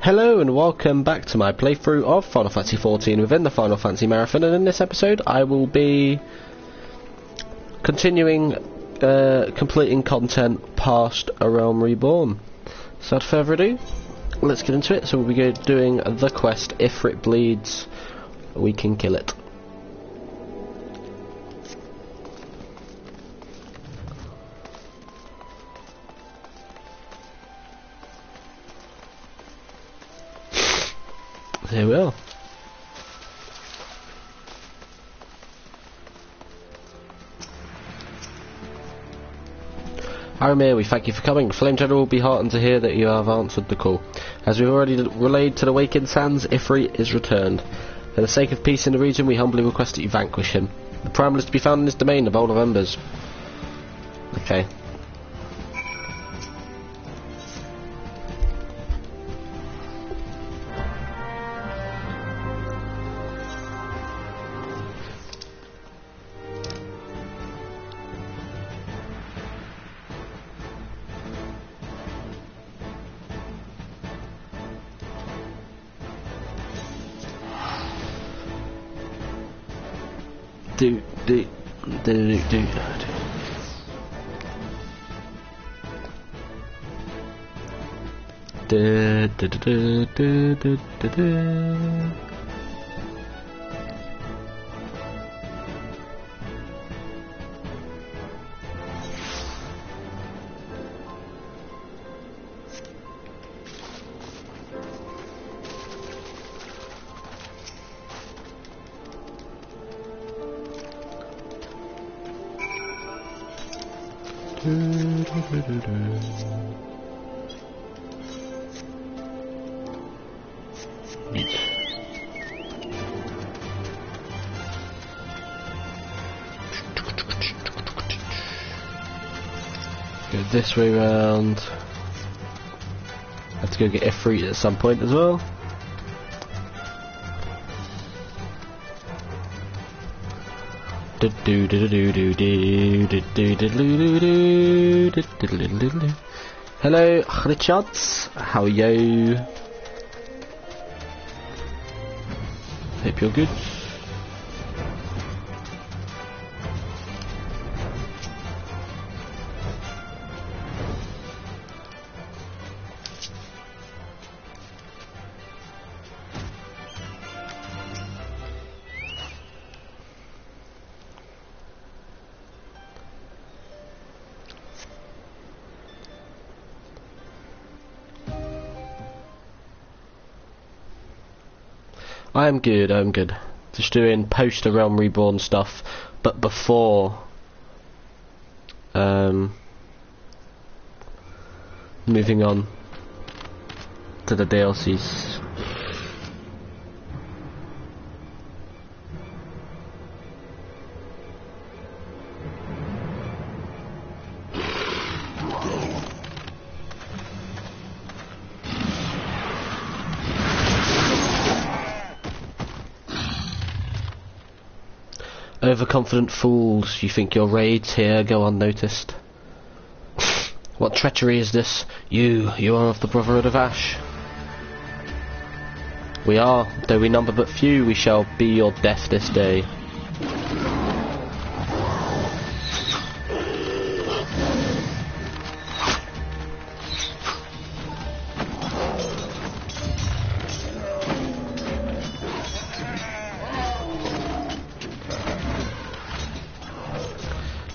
Hello and welcome back to my playthrough of Final Fantasy XIV within the Final Fantasy Marathon, and in this episode I will be continuing completing content past A Realm Reborn. So without further ado, let's get into it. So we'll be doing the quest, If It Bleeds, we can kill it. Here we are. Aramir, we thank you for coming. Flame General will be heartened to hear that you have answered the call. As we've already relayed to the Wakened Sands, Ifrit is returned. For the sake of peace in the region, we humbly request that you vanquish him. The primal is to be found in his domain, the Bowl of Embers. Okay. Do. Go this way round. Have to go get Ifrit at some point as well. Hello, Richard. How are you? Hope you're good. I'm good. Just doing post A Realm Reborn stuff, but before moving on to the DLCs. Overconfident fools, you think your raids here go unnoticed? What treachery is this? You are of the Brotherhood of Ash. We are, though we number but few, we shall be your death this day.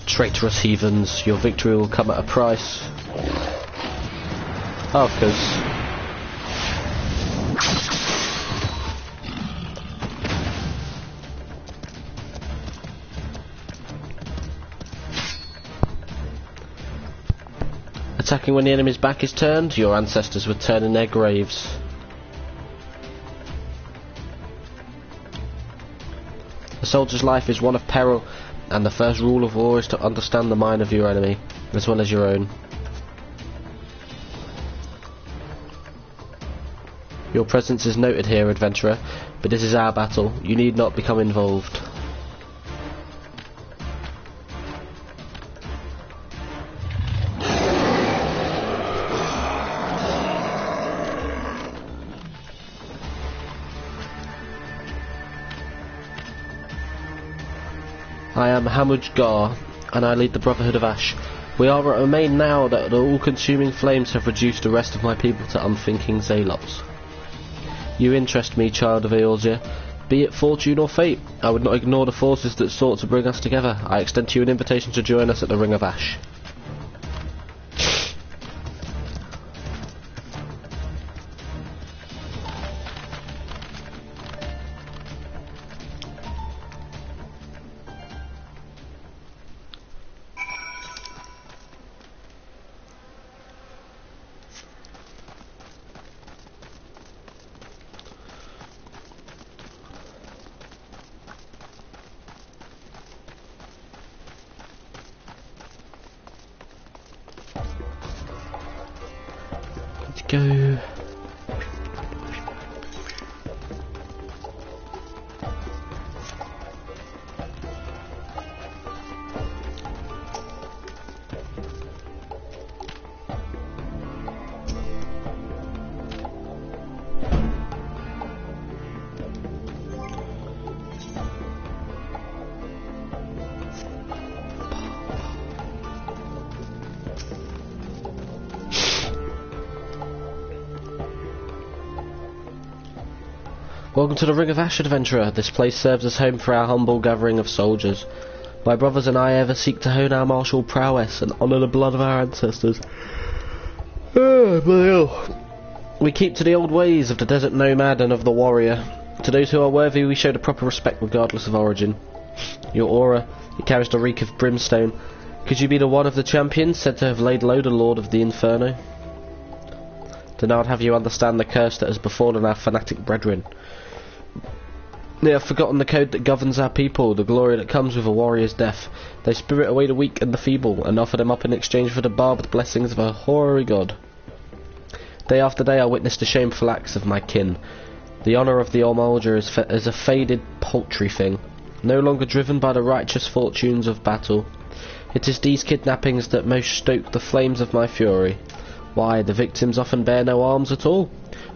Traitorous heathens, your victory will come at a price. Oh, of course. Attacking when the enemy's back is turned, your ancestors would turn in their graves. A soldier's life is one of peril, and the first rule of war is to understand the mind of your enemy, as well as your own. Your presence is noted here, adventurer, but this is our battle. You need not become involved. I am Hamuj Gar, and I lead the Brotherhood of Ash. We are at a remain now that the all-consuming flames have reduced the rest of my people to unthinking zealots. You interest me, child of Eorzea. Be it fortune or fate, I would not ignore the forces that sought to bring us together. I extend to you an invitation to join us at the Ring of Ash. Go. Welcome to the Ring of Ash, adventurer. This place serves as home for our humble gathering of soldiers. My brothers and I ever seek to hone our martial prowess and honour the blood of our ancestors. We keep to the old ways of the desert nomad and of the warrior. To those who are worthy, we show the proper respect regardless of origin. Your aura, it carries the reek of brimstone. Could you be the one of the champions said to have laid low the Lord of the Inferno? Then I would have you understand the curse that has befallen our fanatic brethren. They have forgotten the code that governs our people, the glory that comes with a warrior's death. They spirit away the weak and the feeble, and offer them up in exchange for the barbed blessings of a hoary god. Day after day I witness the shameful acts of my kin. The honour of the Olmolger is a faded, paltry thing, no longer driven by the righteous fortunes of battle. It is these kidnappings that most stoke the flames of my fury. Why, the victims often bear no arms at all.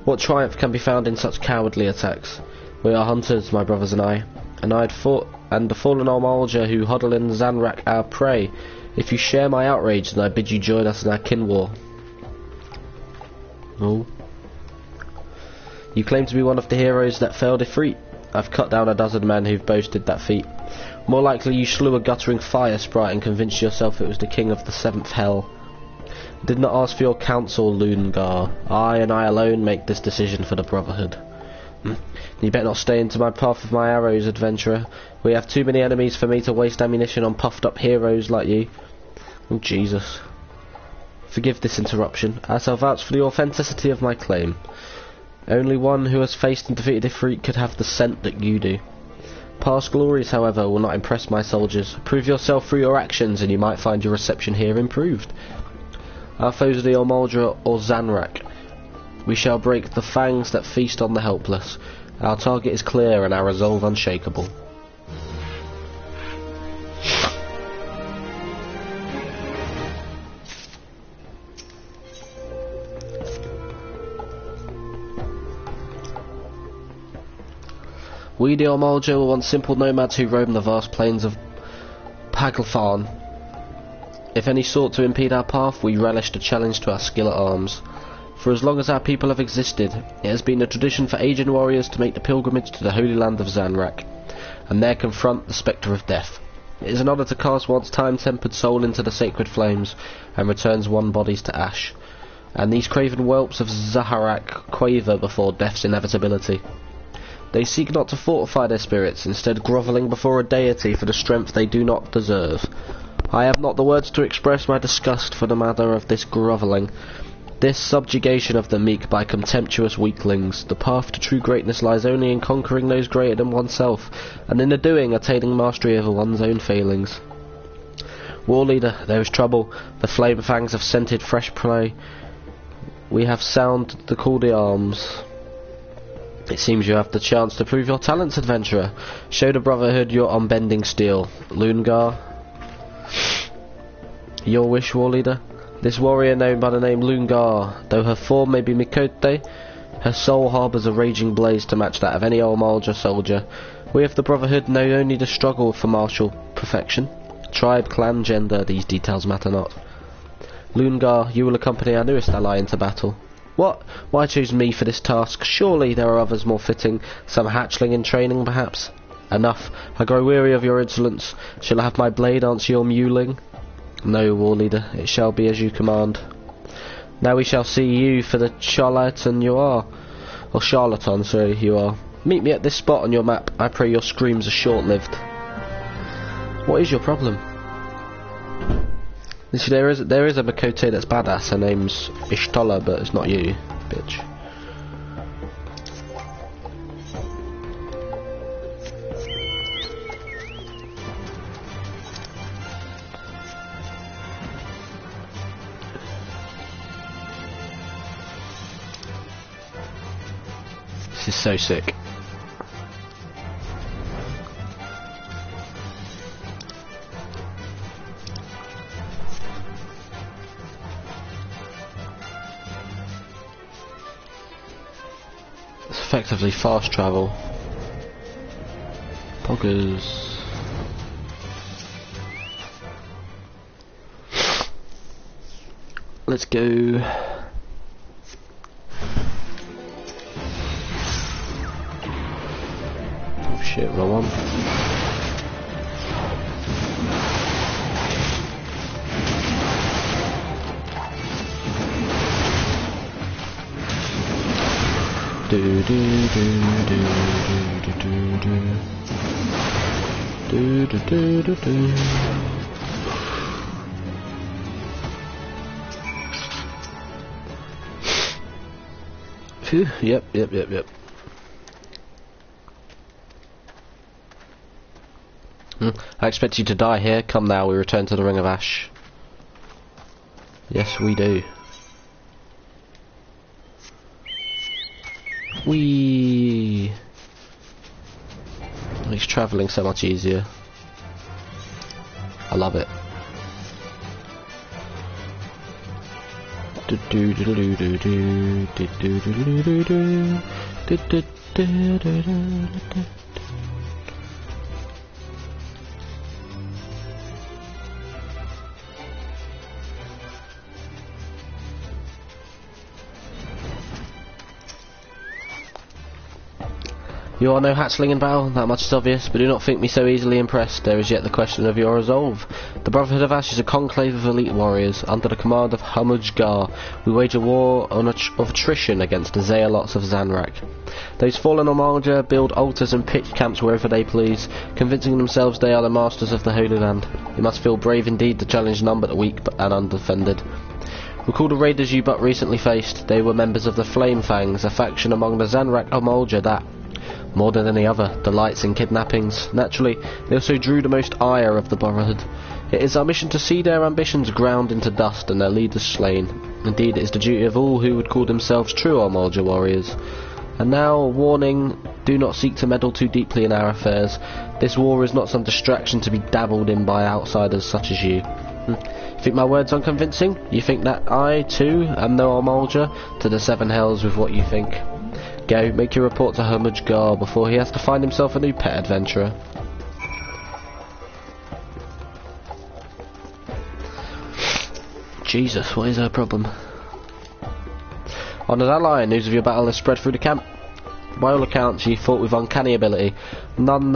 What triumph can be found in such cowardly attacks? We are hunters, my brothers and I, and the fallen Olmolger who huddle in Zanrak our prey. If you share my outrage, then I bid you join us in our kin war. Oh. You claim to be one of the heroes that fell defeat. I've cut down a dozen men who've boasted that feat. More likely you slew a guttering fire sprite and convinced yourself it was the king of the seventh hell. Did not ask for your counsel, Lungar. I and I alone make this decision for the Brotherhood. You better not stay into my path with my arrows, adventurer. We have too many enemies for me to waste ammunition on puffed up heroes like you. Oh, Jesus. Forgive this interruption. I shall vouch for the authenticity of my claim. Only one who has faced and defeated Ifrit could have the scent that you do. Past glories, however, will not impress my soldiers. Prove yourself through your actions, and you might find your reception here improved. Our foes are the Olmolger or Zanrak. We shall break the fangs that feast on the helpless. Our target is clear and our resolve unshakable. We the Olmolger were once simple nomads who roamed the vast plains of Paglfan. If any sought to impede our path, we relished a challenge to our skill at arms. For as long as our people have existed, it has been a tradition for aged warriors to make the pilgrimage to the holy land of Zanrak, and there confront the spectre of death. It is an honour to cast one's time-tempered soul into the sacred flames, and returns one's bodies to ash. And these craven whelps of Zaharak quaver before death's inevitability. They seek not to fortify their spirits, instead grovelling before a deity for the strength they do not deserve. I have not the words to express my disgust for the matter of this grovelling. This subjugation of the meek by contemptuous weaklings. The path to true greatness lies only in conquering those greater than oneself, and in the doing attaining mastery over one's own failings. War leader, there is trouble. The flame fangs have scented fresh prey. We have sounded the call to arms. It seems you have the chance to prove your talents, adventurer. Show the Brotherhood your unbending steel. Lungar. Your wish, war leader? This warrior known by the name Lungar, though her form may be Mikote, her soul harbours a raging blaze to match that of any Olmolger soldier. We of the Brotherhood know only the struggle for martial perfection. Tribe, clan, gender, these details matter not. Lungar, you will accompany our newest ally into battle. What? Why choose me for this task? Surely there are others more fitting, some hatchling in training perhaps? Enough, I grow weary of your insolence. Shall I have my blade answer your mewling? No, war leader, it shall be as you command. Now we shall see you for the charlatan you are. Or charlatan, sorry, you are. Meet me at this spot on your map. I pray your screams are short-lived. What is your problem? There is a Makote that's badass. Her name's Ishtola, but it's not you, bitch. This is so sick. Effectively fast travel. Poggers. Let's go. Oh shit, wrong one. Do do do do do do do do do do do. Phew, yep. I expect you to die here. Come now, we return to the Ring of Ash. Yes, we do. Whee! Makes travelling so much easier. I love it. You are no hatchling in battle, that much is obvious, but do not think me so easily impressed. There is yet the question of your resolve. The Brotherhood of Ash is a conclave of elite warriors, under the command of Hamujgar. We wage a war of attrition against the Zealots of Zanrak. Those fallen Omalja build altars and pitch camps wherever they please, convincing themselves they are the masters of the Holy Land. You must feel brave indeed to challenge none but the weak and undefended. Recall the raiders you but recently faced. They were members of the Flame Fangs, a faction among the Zanrak Omalja that, more than any other, delights in kidnappings. Naturally, they also drew the most ire of the Brotherhood. It is our mission to see their ambitions ground into dust and their leaders slain. Indeed, it is the duty of all who would call themselves true Omalja warriors. And now, a warning, do not seek to meddle too deeply in our affairs. This war is not some distraction to be dabbled in by outsiders such as you. You think my words unconvincing? You think that I, too, am no Omalja? To the seven hells with what you think. Go, make your report to Hamujgar before he has to find himself a new pet adventurer. Jesus, what is her problem? Honoured ally, news of your battle has spread through the camp. By all accounts, ye fought with uncanny ability. None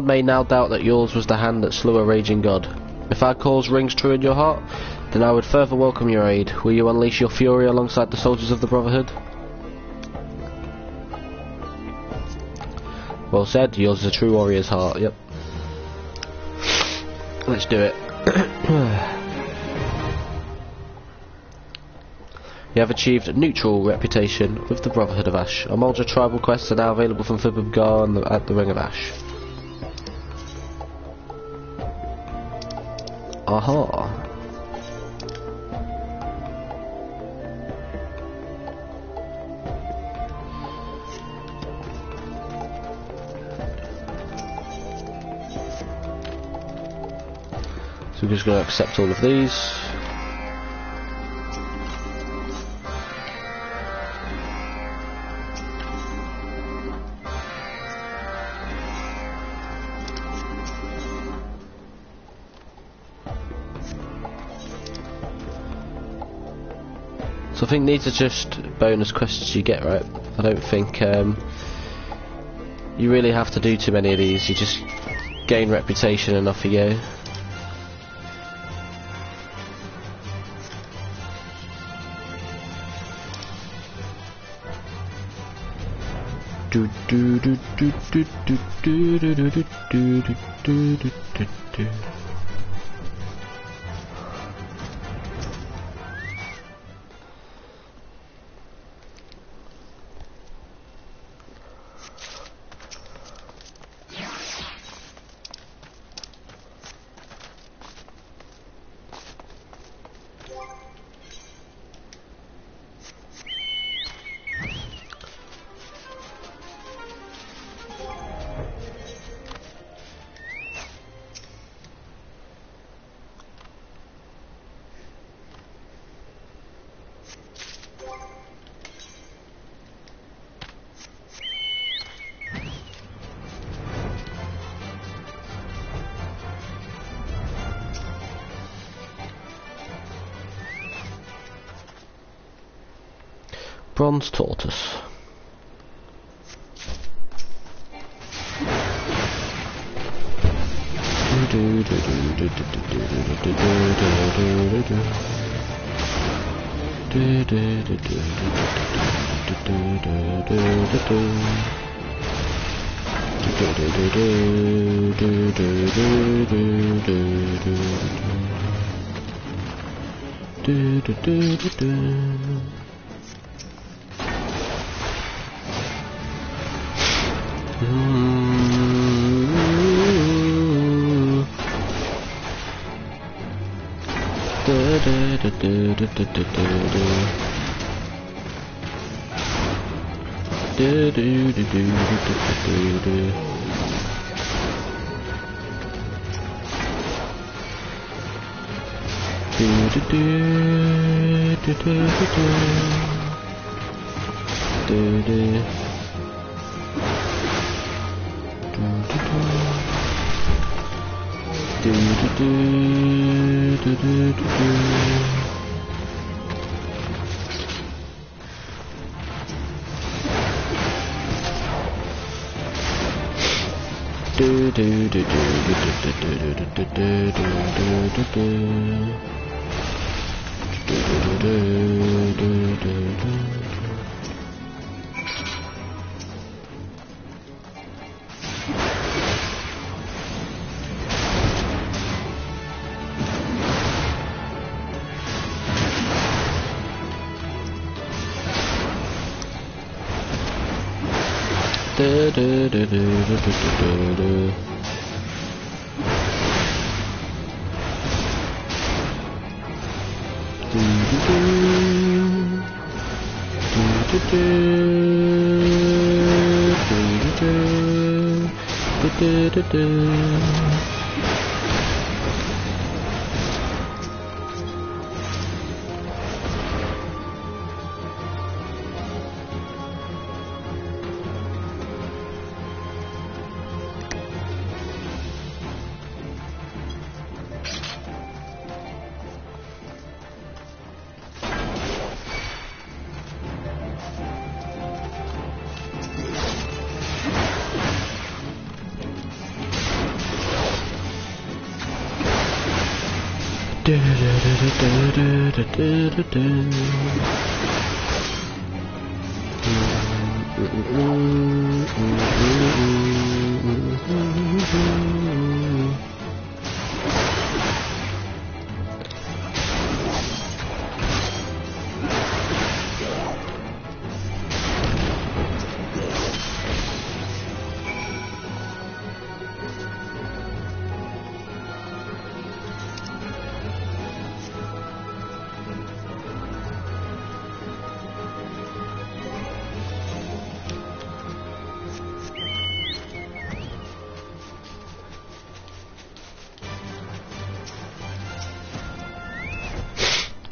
may now doubt that yours was the hand that slew a raging god. If our cause rings true in your heart, then I would further welcome your aid. Will you unleash your fury alongside the soldiers of the Brotherhood? Well said, yours is a true warrior's heart, yep. Let's do it. You have achieved a neutral reputation with the Brotherhood of Ash. Omalja tribal quests are now available from Fibubgar at the Ring of Ash. Aha. So we're just going to accept all of these. So I think these are just bonus quests you get, right? I don't think you really have to do too many of these. You just gain reputation and off you go. Do do do do do do do do do do do do do do. Bronze tortoise.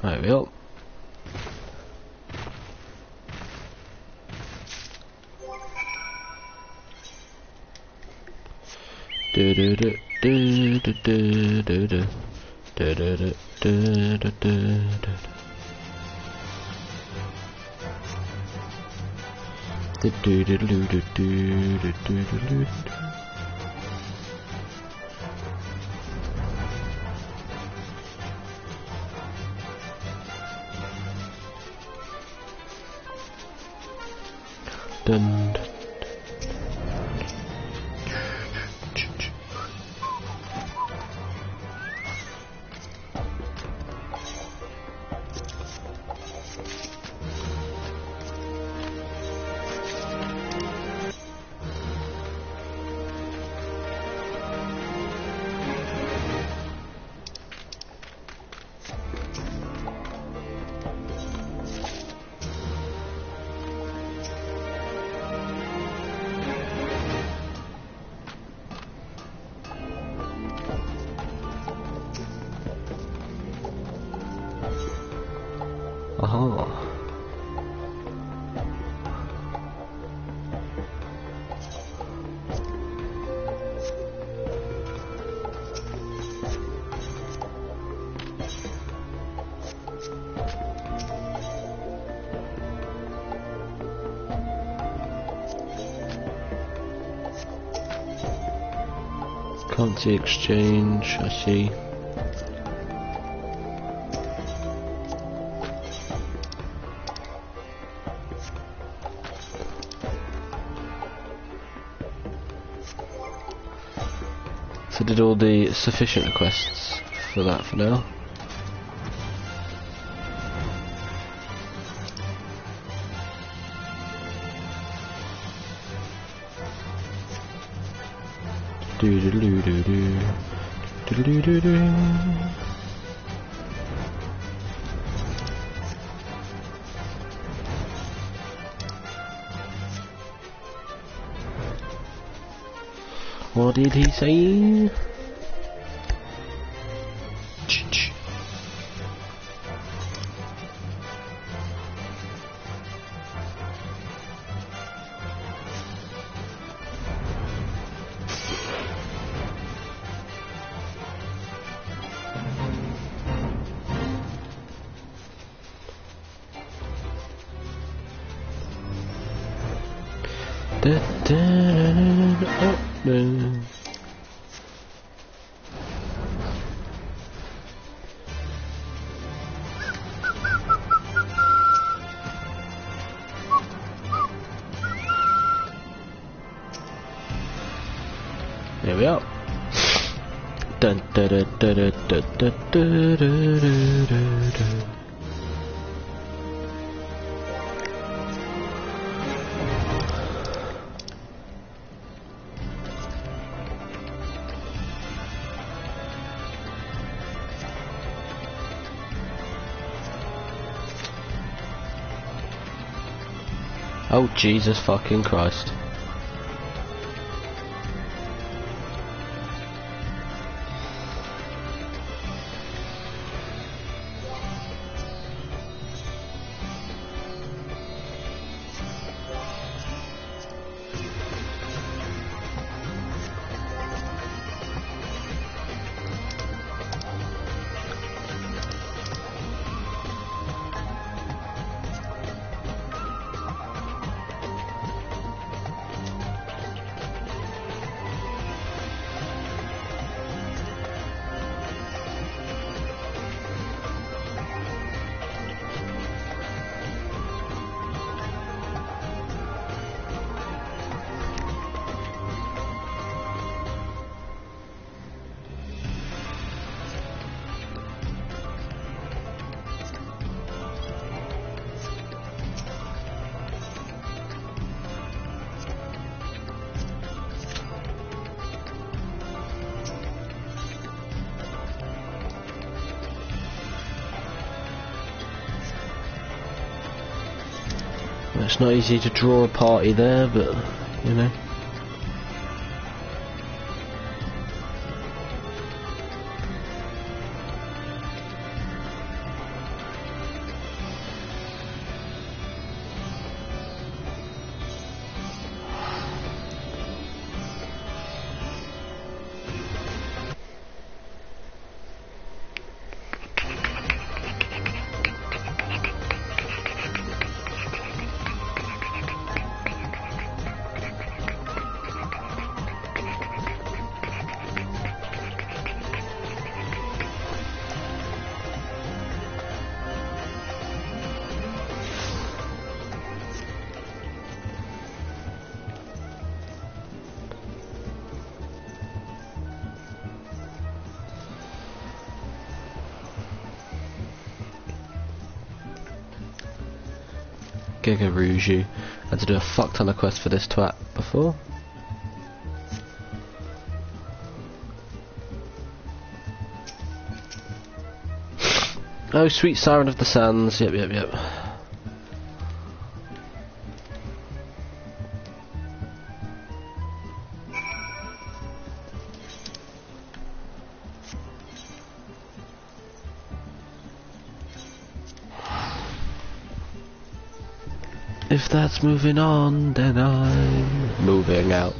There we go. Dun. Aha. Currency exchange, I see. So did all the sufficient requests for that for now. Do do do do do do do do do. What did he say? There we are. Dun, dun, dun, dun, dun, dun, dun, dun, dun, dun, dun. Oh Jesus fucking Christ. It's not easy to draw a party there, but you know. Giga Rouge. Had to do a fuck ton of quests for this twat before. Oh, sweet Siren of the Sands. Yep. If that's moving on, then I'm moving out.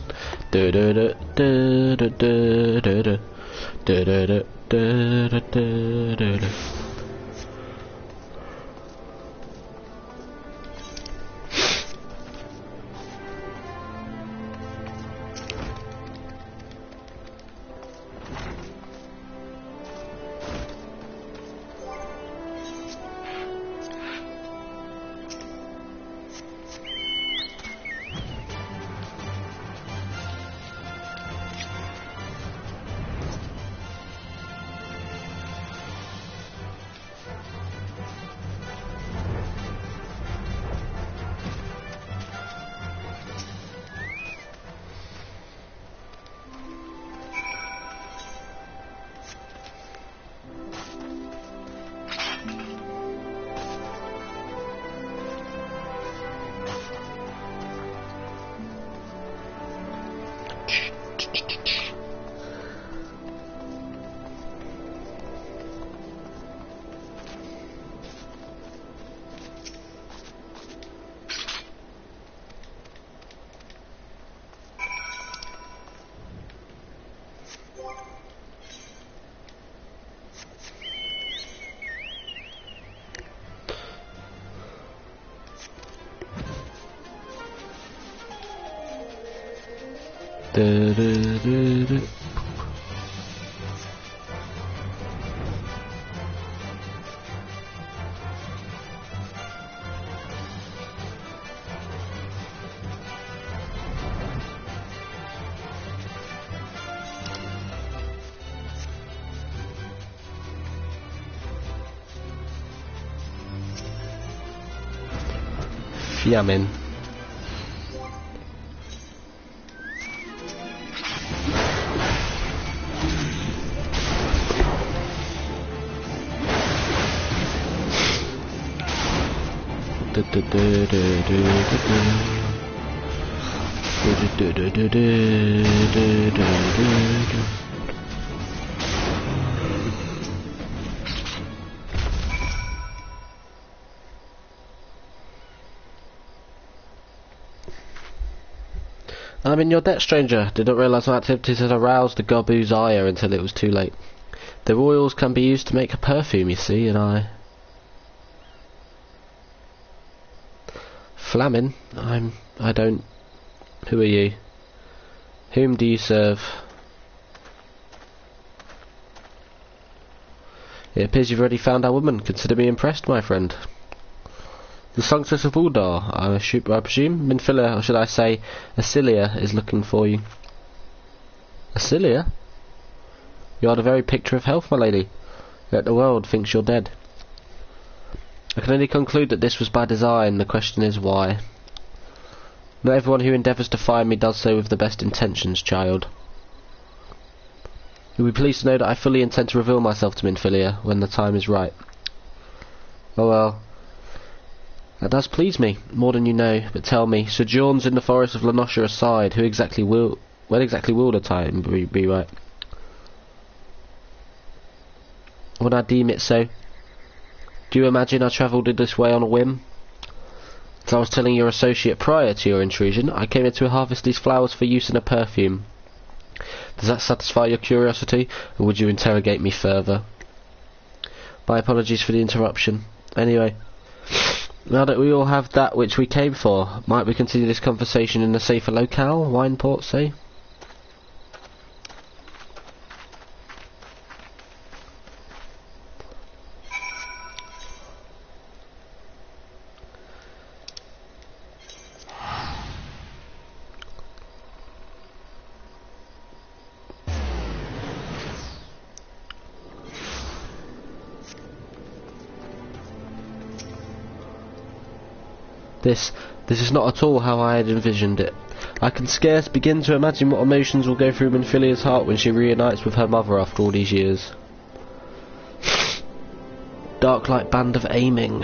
Yamin. I'm in your debt, stranger. Did not realise my activities had aroused the Gobu's ire until it was too late. The oils can be used to make a perfume, you see, and Flamin? I don't... Who are you? Whom do you serve? It appears you've already found our woman. Consider me impressed, my friend. The Songstress of Uldar, I presume? Minfilia, or should I say, Acilia, is looking for you. Acilia? You are the very picture of health, my lady. Yet the world thinks you're dead. I can only conclude that this was by design. The question is why. Not everyone who endeavours to find me does so with the best intentions, child. You'll be pleased to know that I fully intend to reveal myself to Minfilia when the time is right. Oh well. That does please me, more than you know, but tell me, sojourns in the forest of Lanosha aside, when exactly will the time be right? When I deem it so. Do you imagine I travelled in this way on a whim? As I was telling your associate prior to your intrusion, I came here to harvest these flowers for use in a perfume. Does that satisfy your curiosity, or would you interrogate me further? My apologies for the interruption. Anyway, now that we all have that which we came for, might we continue this conversation in a safer locale? Wineport, say? This is not at all how I had envisioned it. I can scarce begin to imagine what emotions will go through Minfilia's heart when she reunites with her mother after all these years. Dark light band of aiming.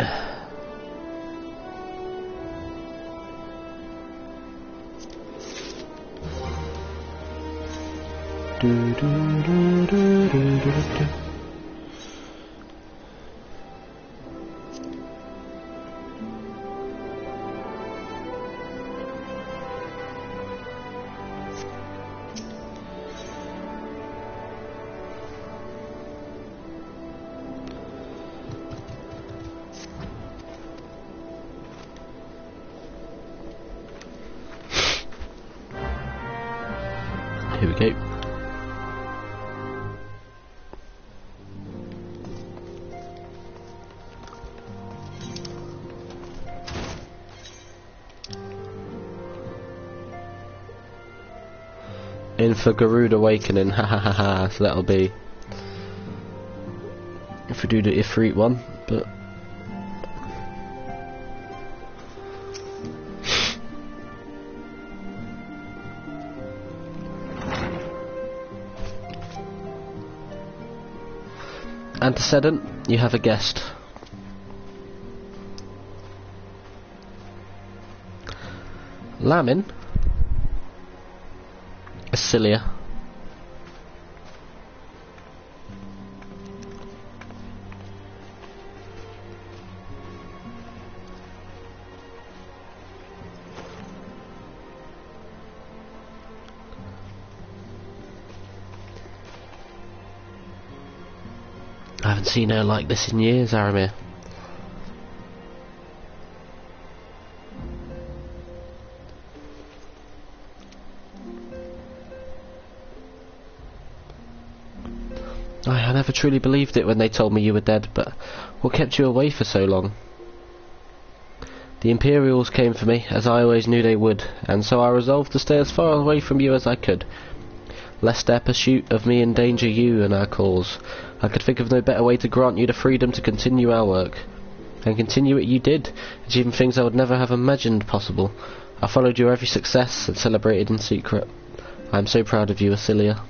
Here we go. In for Garuda Awakening, ha ha ha ha, so that'll be if we do the Ifrit one, but Antecedent, you have a guest. Lamin? Cilia. I haven't seen her like this in years, Aramir. I never truly believed it when they told me you were dead, but what kept you away for so long? The Imperials came for me, as I always knew they would, and so I resolved to stay as far away from you as I could, lest their pursuit of me endanger you and our cause. I could think of no better way to grant you the freedom to continue our work. And continue it you did, achieving things I would never have imagined possible. I followed your every success and celebrated in secret. I am so proud of you, Asilia.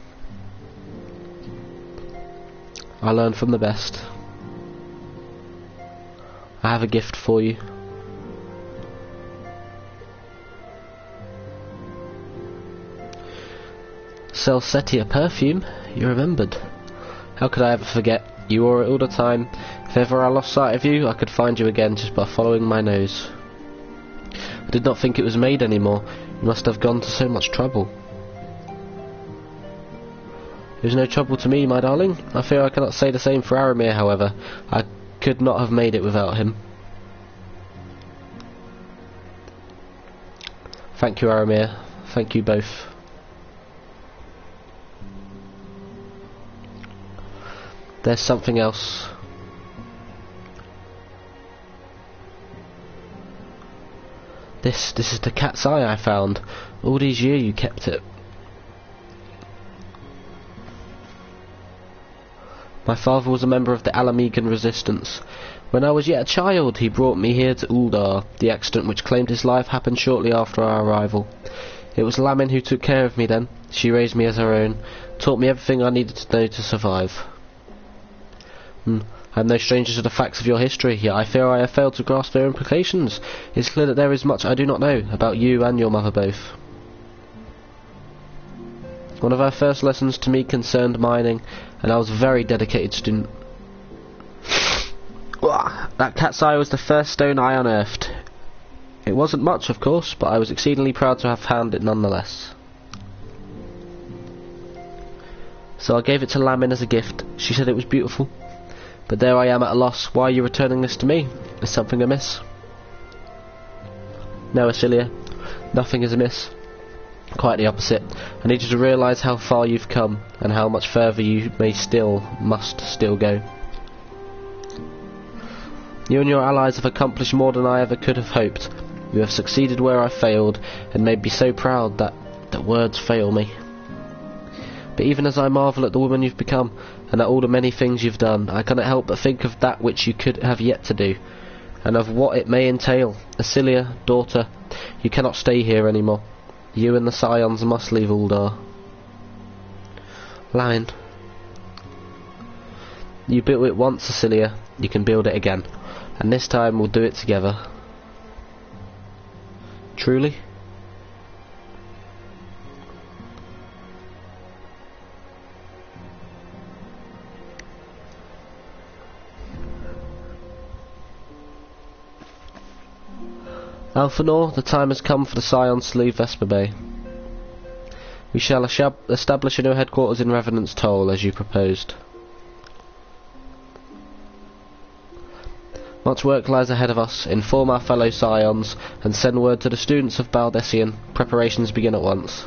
I learned from the best. I have a gift for you. Celsetia perfume, you remembered. How could I ever forget? You wore it all the time. If ever I lost sight of you, I could find you again just by following my nose. I did not think it was made anymore. You must have gone to so much trouble. It was no trouble to me, my darling. I fear I cannot say the same for Aramir, however. I could not have made it without him. Thank you, Aramir. Thank you both. There's something else. This is the cat's eye I found. All these years you kept it. My father was a member of the Alamegan resistance. When I was yet a child, he brought me here to Uldar. The accident which claimed his life happened shortly after our arrival. It was Lamin who took care of me then. She raised me as her own, taught me everything I needed to know to survive. I am no stranger to the facts of your history, yet I fear I have failed to grasp their implications. It is clear that there is much I do not know about you and your mother both. One of our first lessons to me concerned mining, and I was a very dedicated student. That cat's eye was the first stone I unearthed. It wasn't much, of course, but I was exceedingly proud to have found it nonetheless. So I gave it to Lamin as a gift. She said it was beautiful. But there I am at a loss. Why are you returning this to me? Is something amiss? No, Asilia. Nothing is amiss. Quite the opposite. I need you to realise how far you've come, and how much further you must still go. You and your allies have accomplished more than I ever could have hoped. You have succeeded where I failed, and made me so proud that words fail me. But even as I marvel at the woman you've become, and at all the many things you've done, I cannot help but think of that which you could have yet to do, and of what it may entail. Acilia, daughter, you cannot stay here anymore. You and the Scions must leave Uldar. Line. You built it once, Acilia. You can build it again. And this time we'll do it together. Truly? Alphanor, the time has come for the Scions to leave Vesper Bay. We shall establish a new headquarters in Revenant's Toll, as you proposed. Much work lies ahead of us. Inform our fellow Scions, and send word to the students of Baldessian. Preparations begin at once.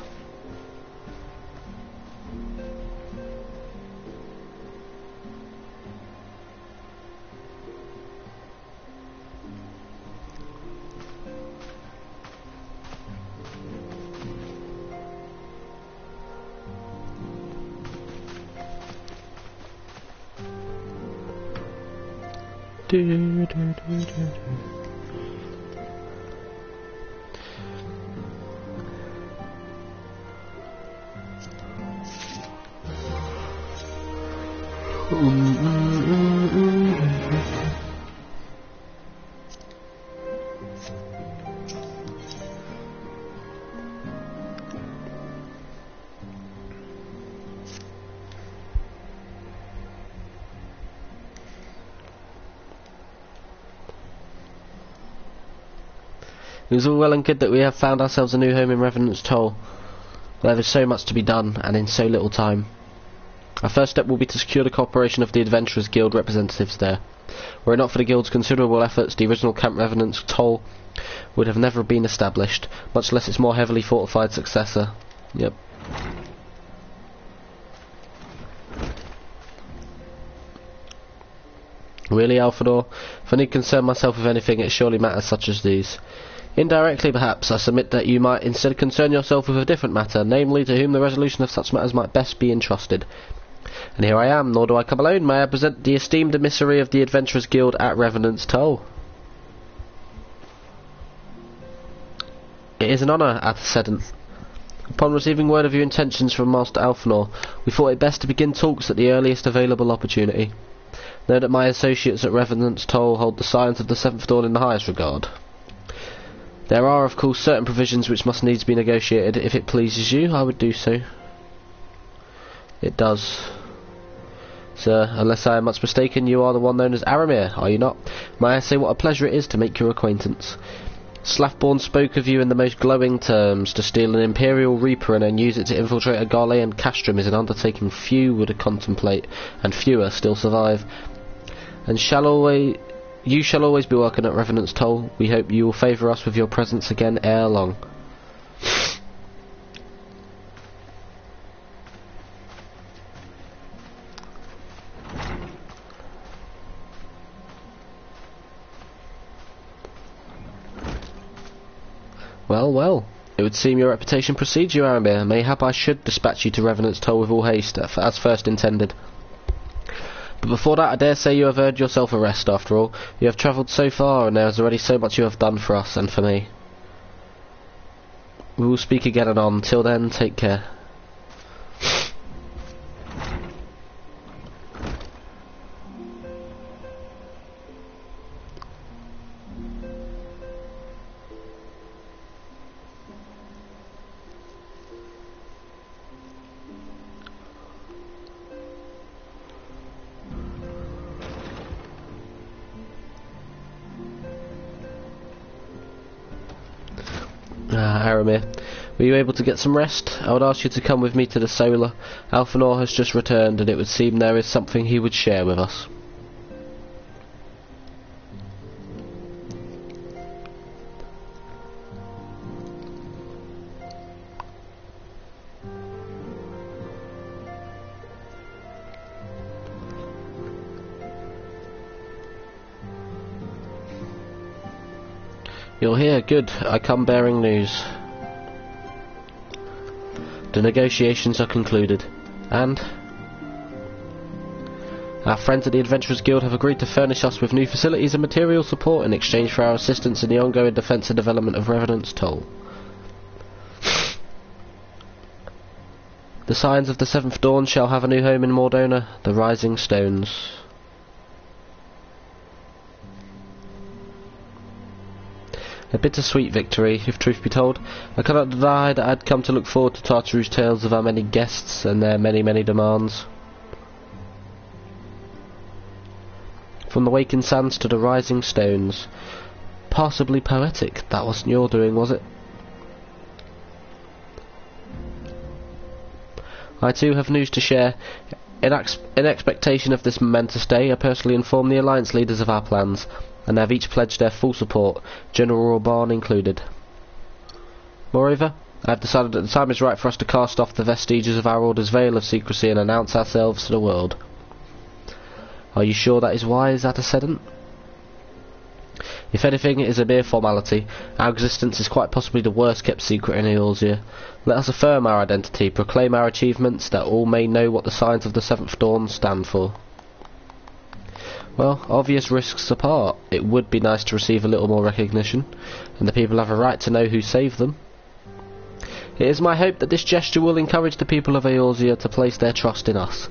It was all well and good that we have found ourselves a new home in Revenant's Toll. There is so much to be done, and in so little time. Our first step will be to secure the cooperation of the Adventurers Guild representatives there. Were it not for the Guild's considerable efforts, the original Camp Revenant's Toll would have never been established, much less its more heavily fortified successor. Yep. Really, Alphanor? If I need concern myself with anything, it surely matters such as these. Indirectly, perhaps, I submit that you might instead concern yourself with a different matter, namely to whom the resolution of such matters might best be entrusted. And here I am, nor do I come alone. May I present the esteemed emissary of the Adventurers Guild at Revenant's Toll? It is an honour, Antecedent. Upon receiving word of your intentions from Master Alphanor, we thought it best to begin talks at the earliest available opportunity. Know that my associates at Revenant's Toll hold the Scions of the Seventh Dawn in the highest regard. There are, of course, certain provisions which must needs be negotiated. If it pleases you, I would do so. It does. Sir, unless I am much mistaken, you are the one known as Aramir, are you not? May I say what a pleasure it is to make your acquaintance? Slathborn spoke of you in the most glowing terms. To steal an Imperial Reaper and then use it to infiltrate a Garlean castrum is an undertaking few would contemplate, and fewer still survive. And you shall always be welcome at Revenant's Toll. We hope you will favour us with your presence again ere long. Well, well. It would seem your reputation precedes you, Aramir. Mayhap I should dispatch you to Revenant's Toll with all haste, as first intended. But before that, I dare say you have earned yourself a rest, after all. You have travelled so far, and there is already so much you have done for us, and for me. We will speak again anon. Till then, take care. Aramir, were you able to get some rest? I would ask you to come with me to the Solar. Alphanor has just returned, and it would seem there is something he would share with us. You're here, good. I come bearing news. The negotiations are concluded, and Our friends at the Adventurers Guild have agreed to furnish us with new facilities and material support in exchange for our assistance in the ongoing defence and development of Revenant's Toll. The Scions of the Seventh Dawn shall have a new home in Mordona, the Rising Stones. A bittersweet victory, if truth be told. I cannot deny that I'd come to look forward to Tartarou's tales of our many guests and their many, many demands. From the Waking Sands to the Rising Stones. Passably poetic. That wasn't your doing, was it? I too have news to share. In expectation of this momentous day, I personally informed the Alliance leaders of our plans, and have each pledged their full support, General Reborn included. Moreover, I have decided that the time is right for us to cast off the vestiges of our Order's veil of secrecy and announce ourselves to the world. Are you sure that is wise, Antecedent? If anything, it is a mere formality. Our existence is quite possibly the worst kept secret in Eorzea. Let us affirm our identity, proclaim our achievements, that all may know what the Signs of the Seventh Dawn stand for. Well, obvious risks apart, it would be nice to receive a little more recognition, and the people have a right to know who saved them. It is my hope that this gesture will encourage the people of Eorzea to place their trust in us.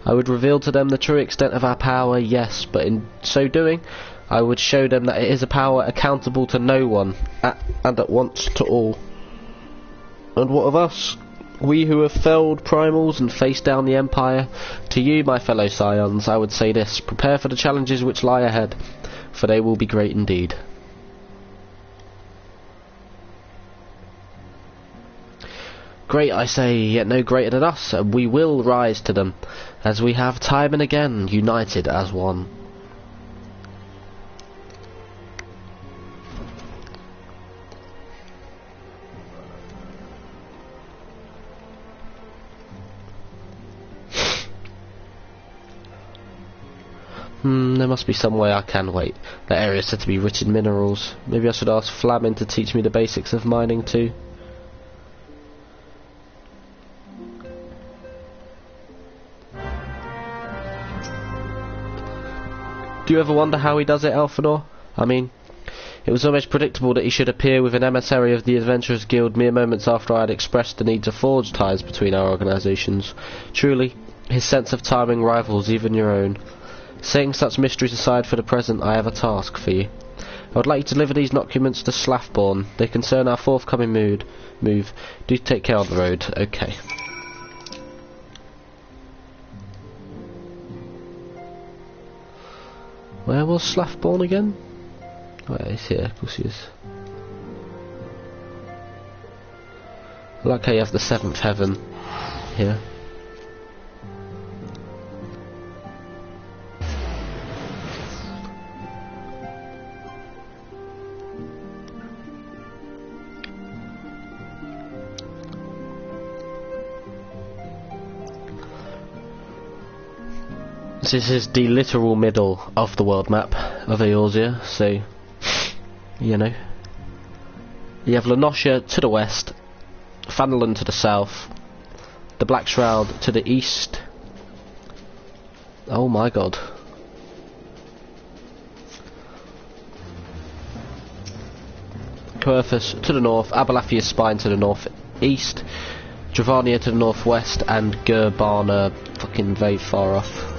I would reveal to them the true extent of our power, yes, but in so doing, I would show them that it is a power accountable to no one, and at once to all. And what of us? We who have felled primals and faced down the Empire. To you, my fellow Scions, I would say this: prepare for the challenges which lie ahead, for they will be great indeed. Great, I say, yet no greater than us, and we will rise to them, as we have time and again, united as one. There must be some way I can wait. That area is said to be rich in minerals. Maybe I should ask Flamin to teach me the basics of mining too. Do you ever wonder how he does it, Alphanor? I mean, it was almost predictable that he should appear with an emissary of the Adventurers Guild mere moments after I had expressed the need to forge ties between our organisations. Truly, his sense of timing rivals even your own. Setting such mysteries aside for the present, I have a task for you. I would like you to deliver these documents to Slathborn. They concern our forthcoming move. Do take care of the road. Okay. Where was Slathborn again? Oh, yeah, he's here. Of course he is. I like how you have the seventh heaven here. This is the literal middle of the world map of Eorzea, so, you know. You have Lenosha to the west, Fandolin to the south, the Black Shroud to the east. Oh my god. Coerthus to the north, Abalathia's Spine to the north-east, Dravania to the northwest, and Gurbana fucking very far off.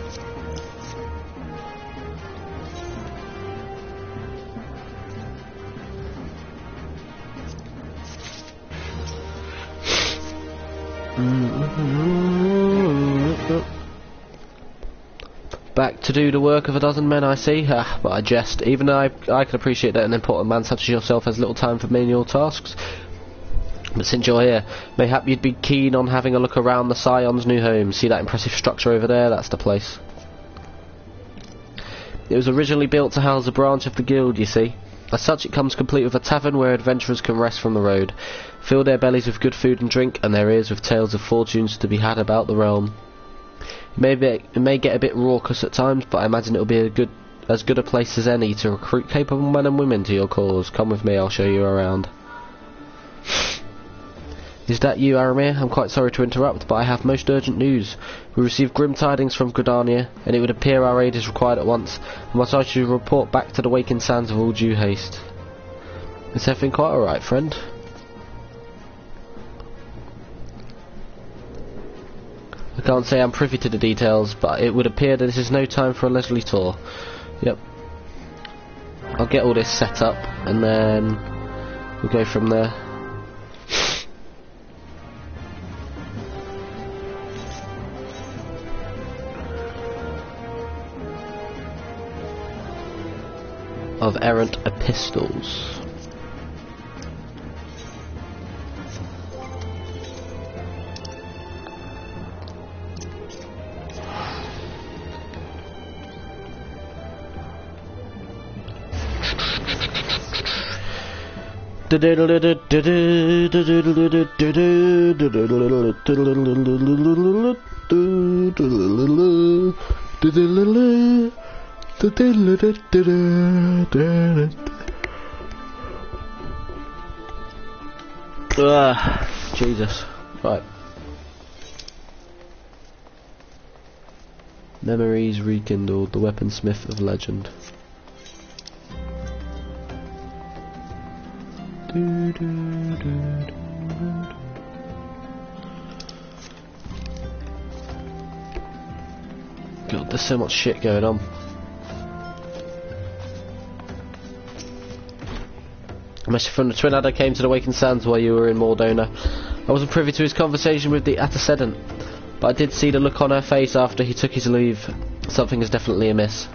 Back to do the work of a dozen men, I see. But I jest. Even though I can appreciate that an important man such as yourself has little time for menial tasks. But since you're here, mayhap you'd be keen on having a look around the Scion's new home. See that impressive structure over there? That's the place. It was originally built to house a branch of the guild, you see. As such, it comes complete with a tavern where adventurers can rest from the road, fill their bellies with good food and drink, and their ears with tales of fortunes to be had about the realm. It may get a bit raucous at times, but I imagine it will be as good a place as any to recruit capable men and women to your cause. Come with me, I'll show you around. Is that you, Aramir? I'm quite sorry to interrupt, but I have most urgent news. We received grim tidings from Gridania, and it would appear our aid is required at once. I must ask you to report back to the Wakened Sands with all due haste. Is everything quite alright, friend? I can't say I'm privy to the details, but it would appear that this is no time for a leisurely tour. Yep. I'll get all this set up, and then we'll go from there. Of errant epistles. Jesus. Right. Memories rekindled, the weaponsmith of legend. God, there's so much shit going on. A message from the Twin Adder came to the Wakened Sands while you were in Mordona. I wasn't privy to his conversation with the antecedent, but I did see the look on her face after he took his leave. Something is definitely amiss.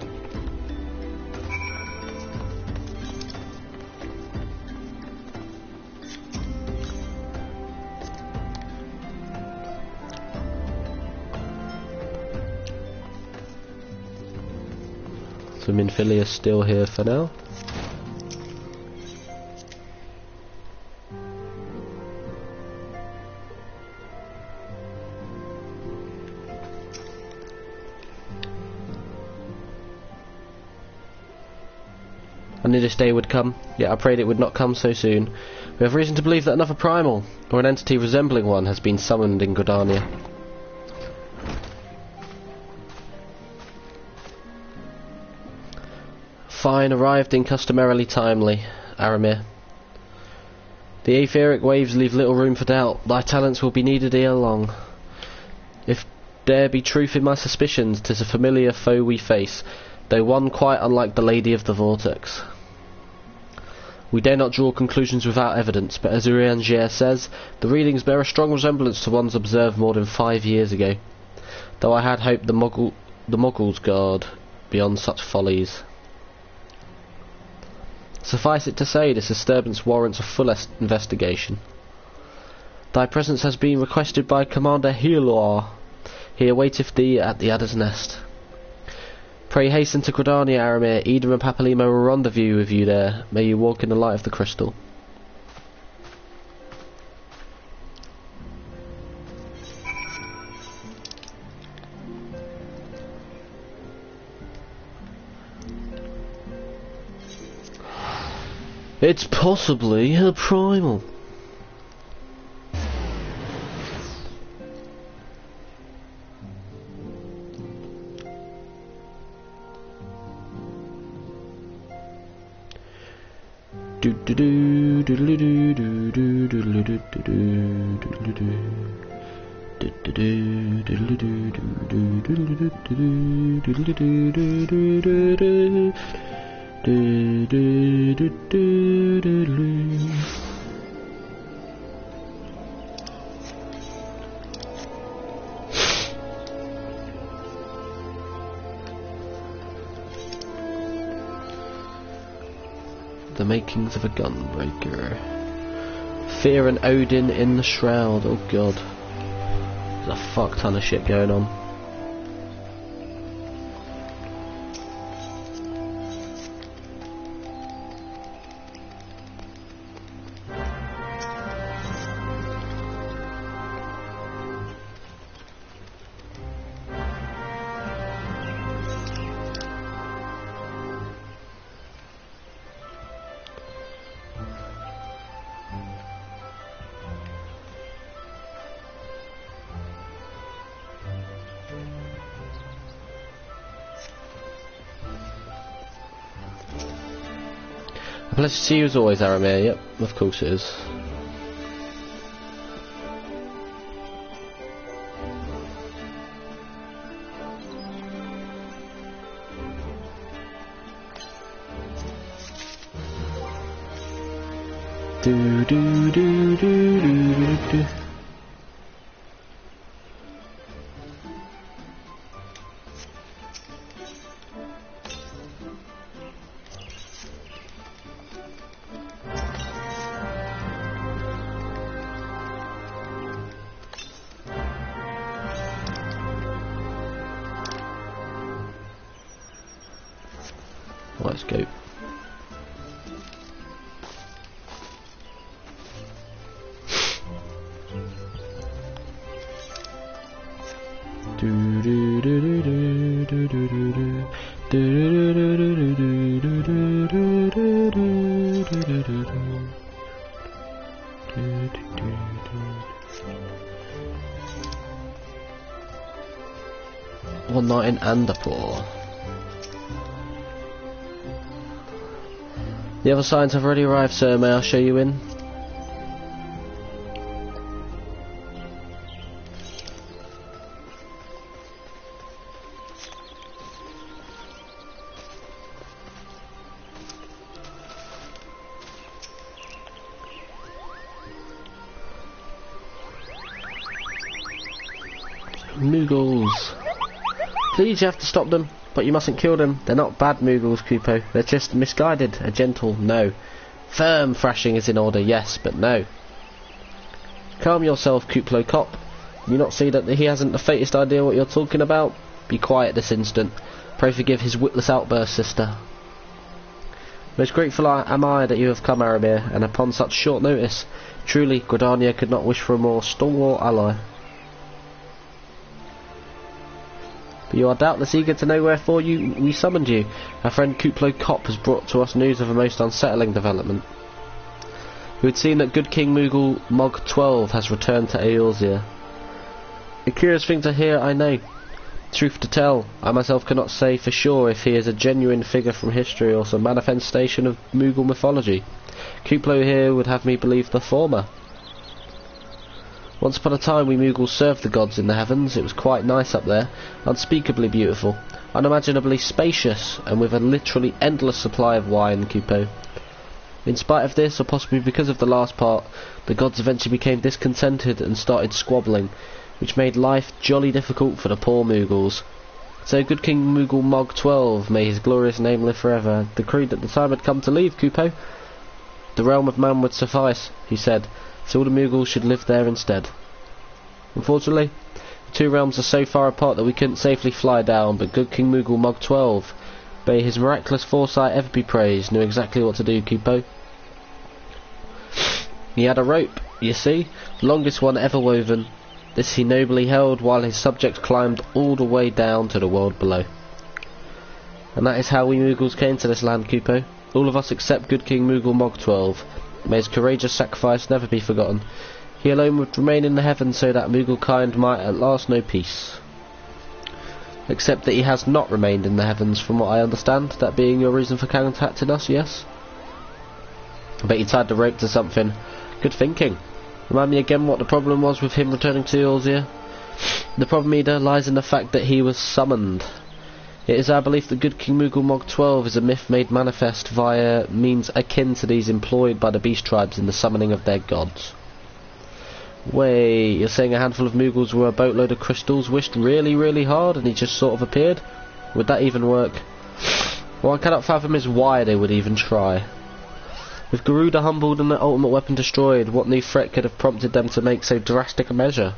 So Minfilia's still here for now. I knew this day would come, yet I prayed it would not come so soon. We have reason to believe that another primal, or an entity resembling one, has been summoned in Gridania. Fine, arrived in customarily timely, Aramir. The etheric waves leave little room for doubt. Thy talents will be needed ere long. If there be truth in my suspicions, 'tis a familiar foe we face, though one quite unlike the Lady of the Vortex. We dare not draw conclusions without evidence, but as Urianger says, the readings bear a strong resemblance to ones observed more than 5 years ago, though I had hoped the Moggles guard beyond such follies. Suffice it to say, this disturbance warrants a full investigation. Thy presence has been requested by Commander Healor. He awaiteth thee at the Adder's Nest. Pray hasten to Gridania, Aramir. Eda and Papalimo will rendezvous with you there. May you walk in the light of the crystal. It's possibly a primal. The makings of a gunbreaker. Fear and Odin in the shroud. Oh god. There's a fuck ton of shit going on. A pleasure to see you as always, Aramir. Yep, of course it is. Do do do do do do. Let's go. One night in Andapur. The other signs have already arrived, sir. May I show you in? Moogles. Please, you have to stop them, but you mustn't kill them. They're not bad Moogles, Kupo. They're just misguided. A gentle no. Firm thrashing is in order, yes, but no. Calm yourself, Kuplo Cop. You not see that he hasn't the faintest idea what you're talking about? Be quiet this instant. Pray forgive his witless outburst, sister. Most grateful am I that you have come, Aramir, and upon such short notice. Truly, Gridania could not wish for a more stalwart ally. But you are doubtless eager to know wherefore we summoned you. Our friend Kuplo Cop has brought to us news of a most unsettling development. We had seen that good King Moogle Mog XII has returned to Eorzea. A curious thing to hear, I know. Truth to tell, I myself cannot say for sure if he is a genuine figure from history or some manifestation of Moogle mythology. Kuplo here would have me believe the former. Once upon a time we Moogles served the gods in the heavens. It was quite nice up there, unspeakably beautiful, unimaginably spacious, and with a literally endless supply of wine, Kupo. In spite of this, or possibly because of the last part, the gods eventually became discontented and started squabbling, which made life jolly difficult for the poor Moogles. So good King Moogle Mog XII, may his glorious name live forever, decreed that the time had come to leave, Kupo. The realm of man would suffice, he said, so all the Moogles should live there instead. Unfortunately, the two realms are so far apart that we couldn't safely fly down, but good King Moogle Mog XII, may his miraculous foresight ever be praised, knew exactly what to do, Kupo. He had a rope, you see, the longest one ever woven. This he nobly held while his subjects climbed all the way down to the world below. And that is how we Moogles came to this land, Kupo. All of us except good King Moogle Mog XII. May his courageous sacrifice never be forgotten. He alone would remain in the heavens so that Moogle kind might at last know peace. Except that he has not remained in the heavens, from what I understand, that being your reason for contacting us, yes? I bet you tied the rope to something. Good thinking. Remind me again what the problem was with him returning to Eorzea? The problem, Ida, lies in the fact that he was summoned. It is our belief that good King Moogle Mog XII is a myth made manifest via means akin to these employed by the beast tribes in the summoning of their gods. Wait, you're saying a handful of Moogles were a boatload of crystals wished really, really hard and he just sort of appeared? Would that even work? What I cannot fathom is why they would even try. With Garuda humbled and the ultimate weapon destroyed, what new threat could have prompted them to make so drastic a measure?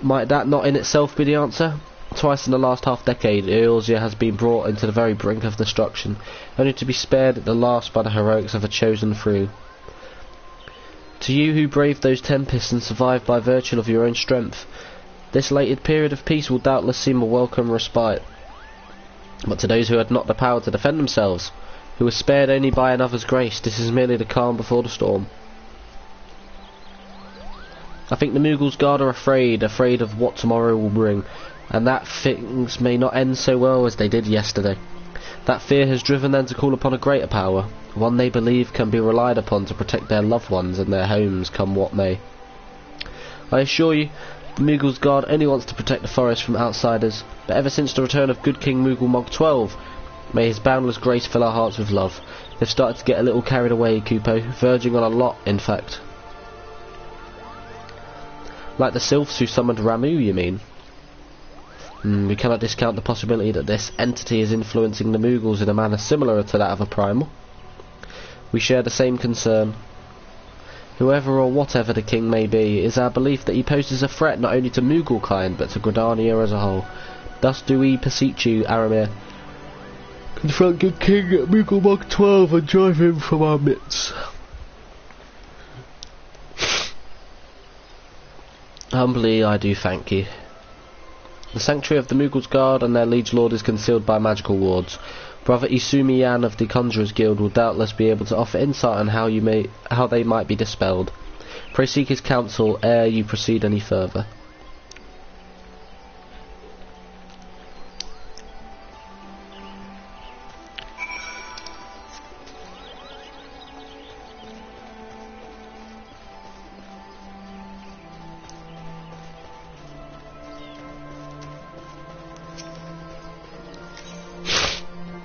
Might that not in itself be the answer? Twice in the last half-decade, Eorzea has been brought into the very brink of destruction, only to be spared at the last by the heroics of a chosen few. To you who braved those tempests and survived by virtue of your own strength, this lated period of peace will doubtless seem a welcome respite. But to those who had not the power to defend themselves, who were spared only by another's grace, this is merely the calm before the storm. I think the Moogles Guard are afraid of what tomorrow will bring, and that things may not end so well as they did yesterday. That fear has driven them to call upon a greater power, one they believe can be relied upon to protect their loved ones and their homes come what may. I assure you, the Moogle's Guard only wants to protect the forest from outsiders, but ever since the return of good King Moogle Mog 12, may his boundless grace fill our hearts with love. They've started to get a little carried away, Kupo, verging on a lot, in fact. Like the sylphs who summoned Ramu, you mean? We cannot discount the possibility that this entity is influencing the Moogles in a manner similar to that of a primal. We share the same concern. Whoever or whatever the king may be, it is our belief that he poses a threat not only to Moogle kind, but to Gridania as a whole. Thus do we beseech you, Aramir, confront good King Moogle Mog 12 and drive him from our midst. Humbly I do thank you. The sanctuary of the Moogle's Guard and their liege lord is concealed by magical wards. Brother Isumi Yan of the Conjurers Guild will doubtless be able to offer insight on how they might be dispelled. Pray seek his counsel ere you proceed any further.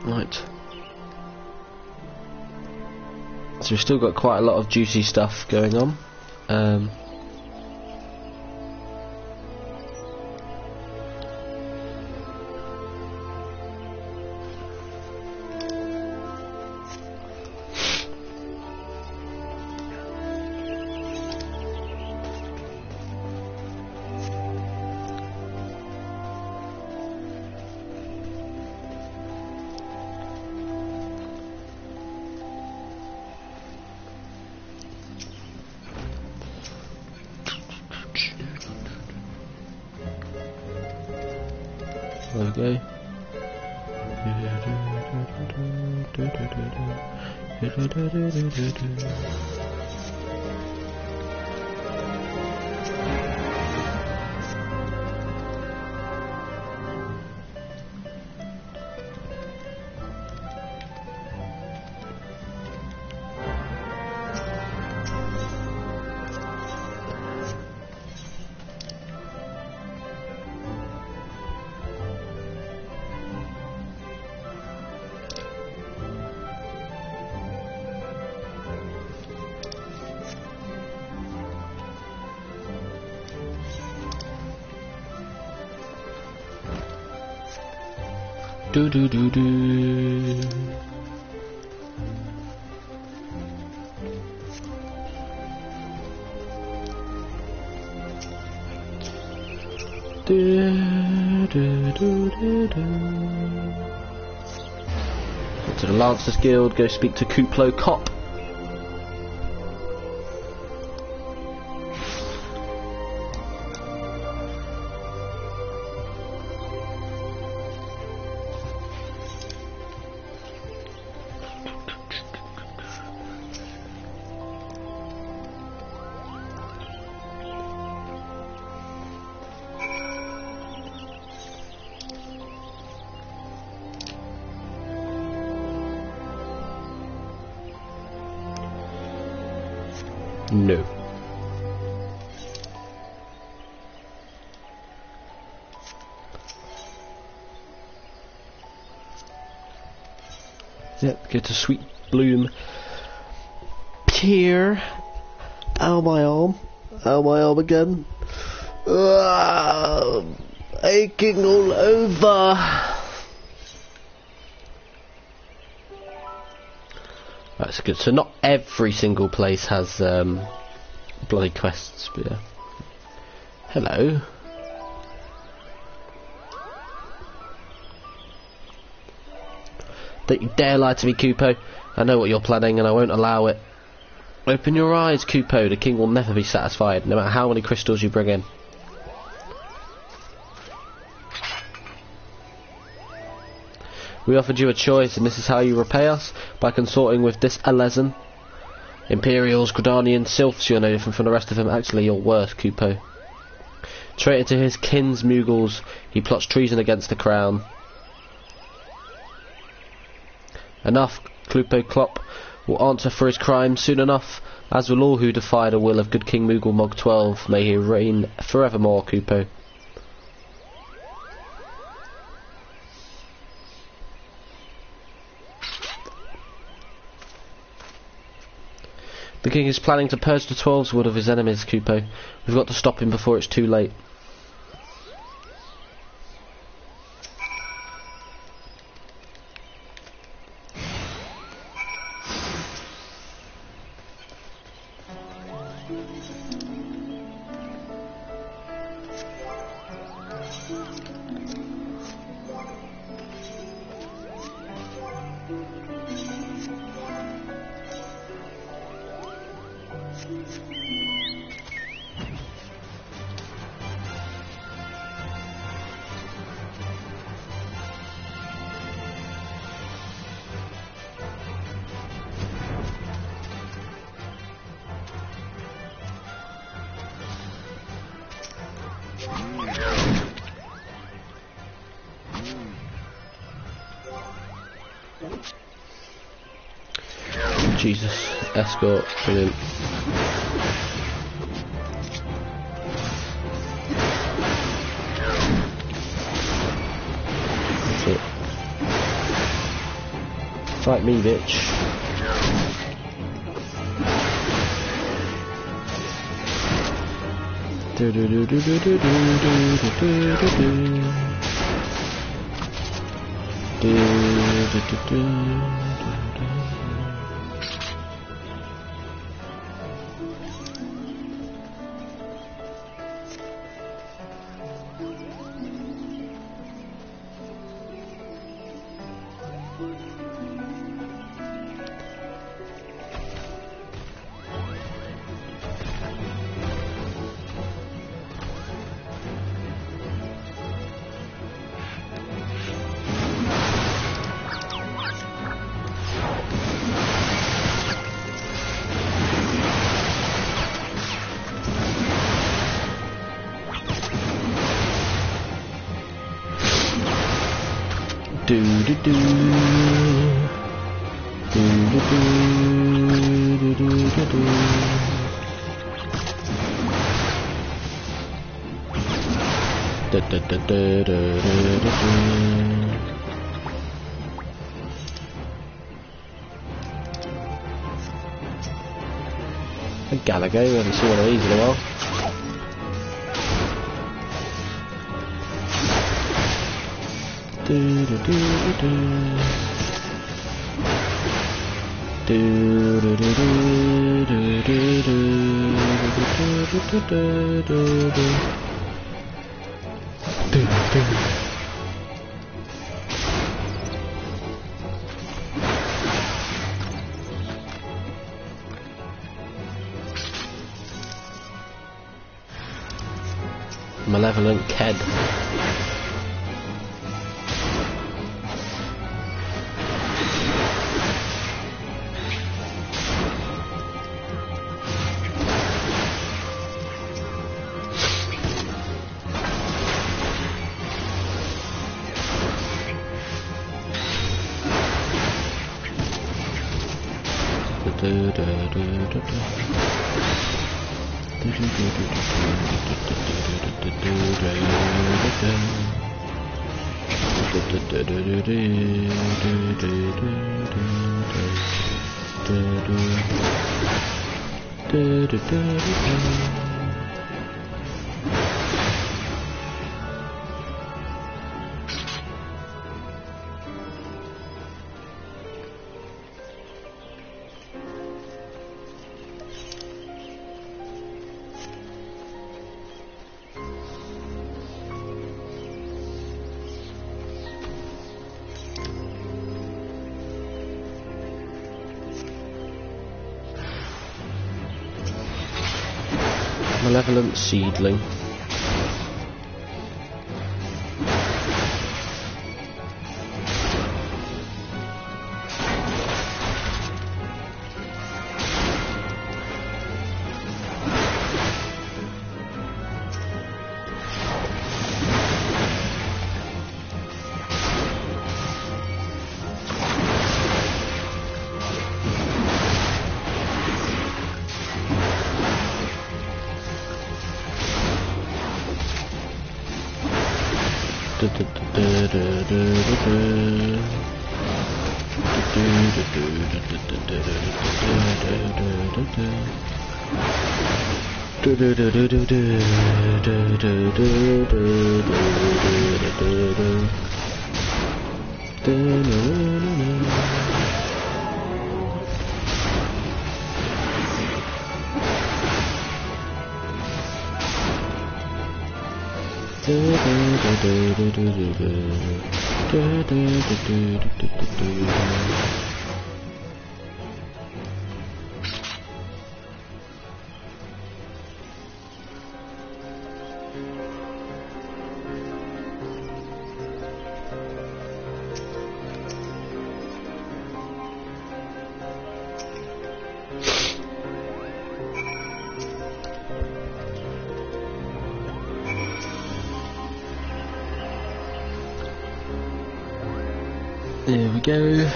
Right. So we've still got quite a lot of juicy stuff going on. There we go. Do do do do. Do do do do do. Go to the Lancers Guild. Go speak to Kuplo Cop. No. Yep, go to Sweet Bloom Pier. Ow, my arm. Ow, my arm again. Aching all over. That's good. So not every single place has bloody quests, but yeah. Hello. Don't you dare lie to me, Kupo. I know what you're planning and I won't allow it. Open your eyes, Kupo. The king will never be satisfied, no matter how many crystals you bring in. We offered you a choice, and this is how you repay us, by consorting with this Alezen. Imperials, Gridanians, Sylphs, you're no different from the rest of them. Actually, you're worse, Kupo. Traitor to his kins, Moogles, he plots treason against the crown. Enough, Clupo Clop will answer for his crime soon enough, as will all who defy the will of good King Moogle Mog 12. May he reign forevermore, Clupo. The king is planning to purge the 12's wood of his enemies, Clupo. We've got to stop him before it's too late. Jesus, escort, brilliant. That's it. Fight me, bitch. Do do do do do do do do do do do. Do do do do. Do do do do do do do do do. Da da da da da da da. A Galago, we haven't seen one of these in a while. Do do do do do do do do do do do do do. Malevolent Ked. Malevolent Seedling. There we go.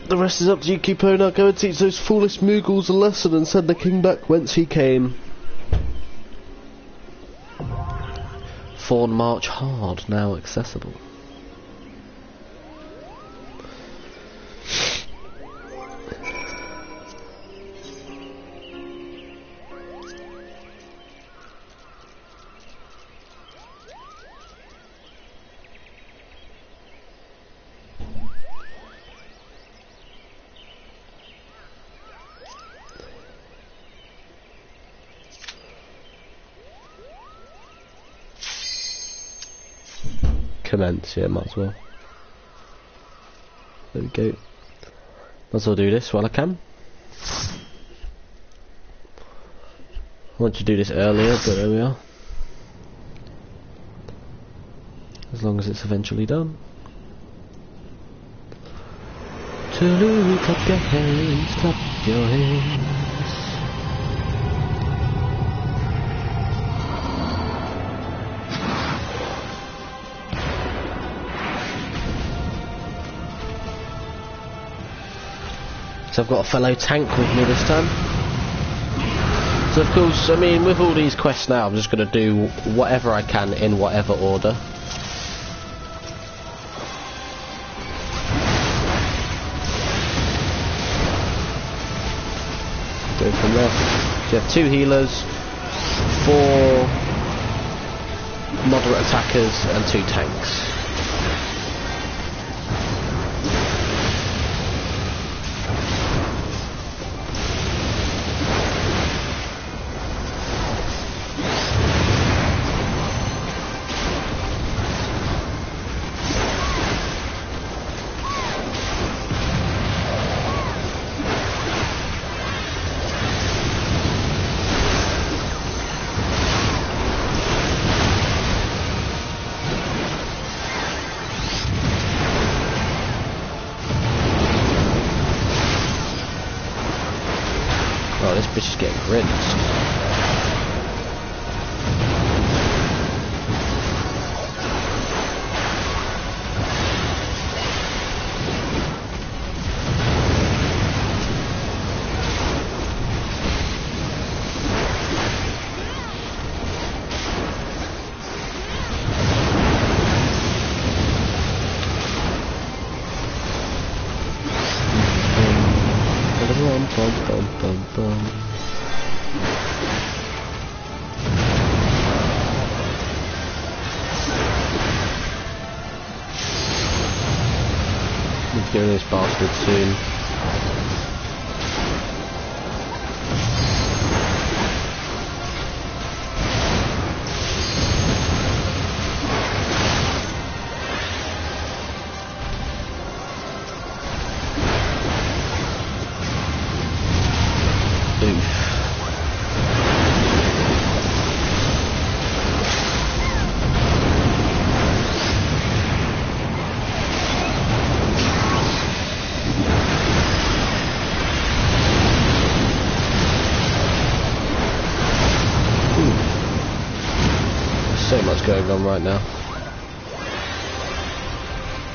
The rest is up to you, Keeper. Go and teach those foolish Moogles a lesson and send the king back whence he came. Fawn March Hard, now accessible. Commence, yeah, might as well. There we go. Might as well do this while I can. I wanted to do this earlier, but there we are. As long as it's eventually done. Toodaloo, clap your hands, clap your hands. So I've got a fellow tank with me this time. So of course, I mean, with all these quests now, I'm just going to do whatever I can in whatever order. Go from there. So you have 2 healers, 4 moderate attackers and 2 tanks. Oh, this bitch is getting rinsed. Need to get rid of this bastard soon. So much going on right now.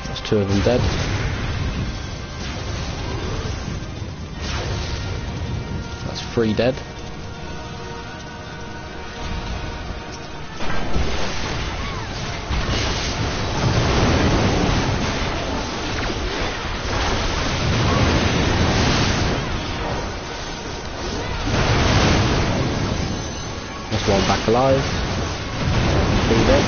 That's 2 of them dead. That's 3 dead. That's 1 back alive. 3 dead.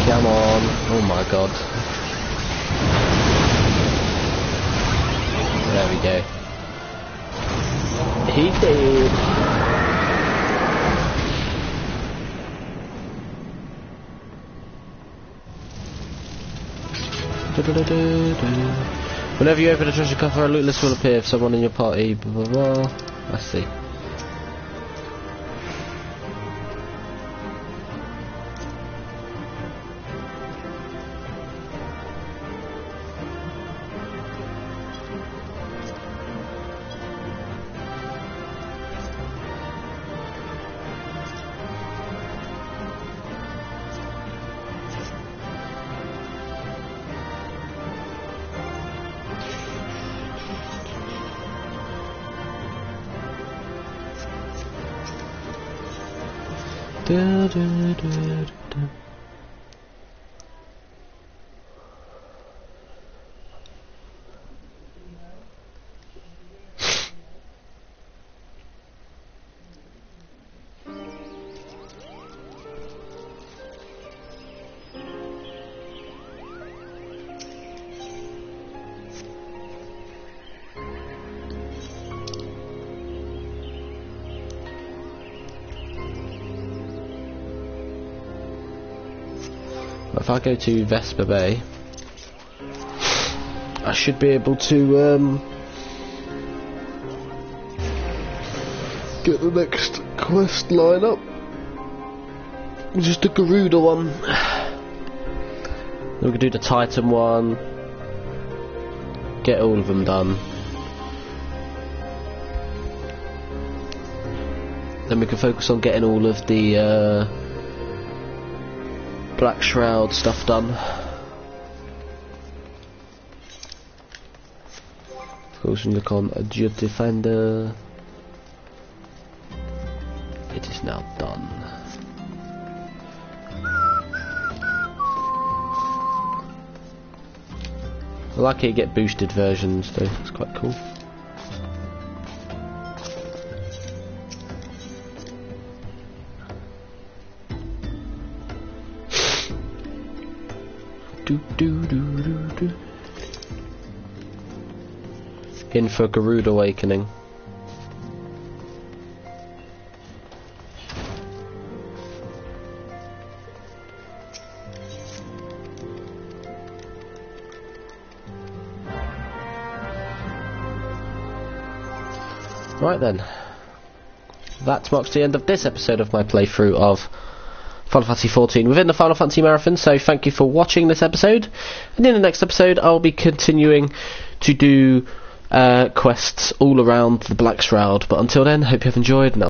Come on. Oh my god. There we go. He did. Whenever you open a treasure cover, a loot list will appear if someone in your party. Blah blah blah. I see. If I go to Vesper Bay, I should be able to get the next quest line up. Just a Garuda one. Then we can do the Titan one. Get all of them done. Then we can focus on getting all of the Black Shroud stuff done. Of course, we look on a Defender. It is now done. I like how you get boosted versions though, it's quite cool. In for Garuda Awakening. Right then, that marks the end of this episode of my playthrough of Final Fantasy XIV within the Final Fantasy Marathon. So thank you for watching this episode, and in the next episode I'll be continuing to do quests all around the Black Shroud. But until then, hope you have enjoyed, and